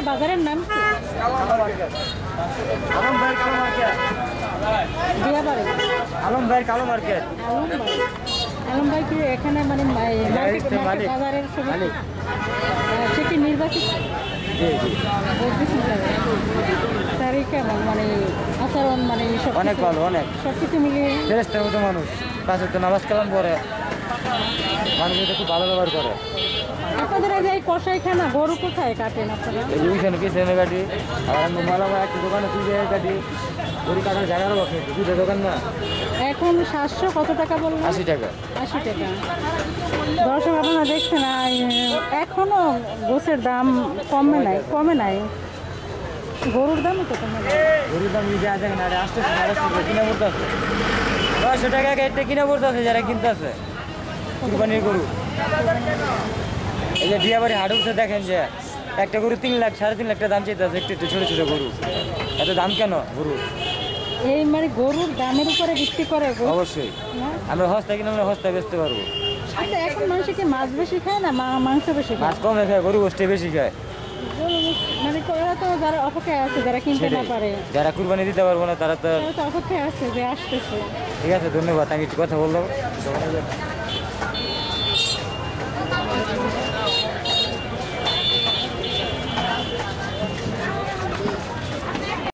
বাজারের নাম কি? আলম ভাই কালো মার্কেট। দিয়াবাড়ি। আলম ভাই কালো মার্কেট। আলম ভাই কি এখানে মানে বাজারের সবাই সে কি নির্বাচিত? তারই কেমন মানে আচরণ মানে অনেক ভালো, অনেক সবকিছু মিলিয়ে ফেরেশতার মতো মানুষ। পাঁচ ওয়াক্ত নামাজ কালাম পড়ে, মানুষের খুব ভালো ব্যবহার করে। আপনাদের এই কষাইখানা গরু কোথায় কাটেন আপনারা? এই ওইখানে পিছনে কাটি, আর আমি মালামা একটা দোকানে তুই কাটি, গরু কাটার জায়গারও বসে দুটো দোকান না। এখন 700 কত টাকা বললেন? 80 টাকা। 80 টাকা। দর্শক আপনারা দেখছেন এখনো গোছের দাম কমে নাই। গরুর দামই তো কমে নাই। গরুর দাম নিজে আছে না, 800 টাকা কিনে পড়তে আছে, 900 টাকা একটা কিনে পড়তে আছে যারা কিনতে আছে কুরবানির গরু। এই যে দিয়াবাড়ি হাট উঠছে দেখেন যে একটা গরু 3 লাখ 3.5 লাখ টাকা দাম চাইতে আছে, একটু ছোটো ছোটো গরু। এত দাম কেন গরু? এই মানে গরুর দামের উপরে ভিত্তি করে অবশ্যই আমরা হস্তা কিনে আমরা হস্তা বেচতে পারবো। আচ্ছা, এখন মানুষ কি মাছ বেশি খায় না মাংস বেশি খায়? মাছ কমে খায়, গরু গোষ্ঠী বেশি খায়। মানে ওরা তো যারা অপেক্ষায় আছে, যারা কিনতে না পারে, যারা কুরবানি দিতে পারবো না তারা তো অপেক্ষায় আছে যে আসতেছে। ঠিক আছে, ধন্যবাদ। আমি একটু কথা বললাম।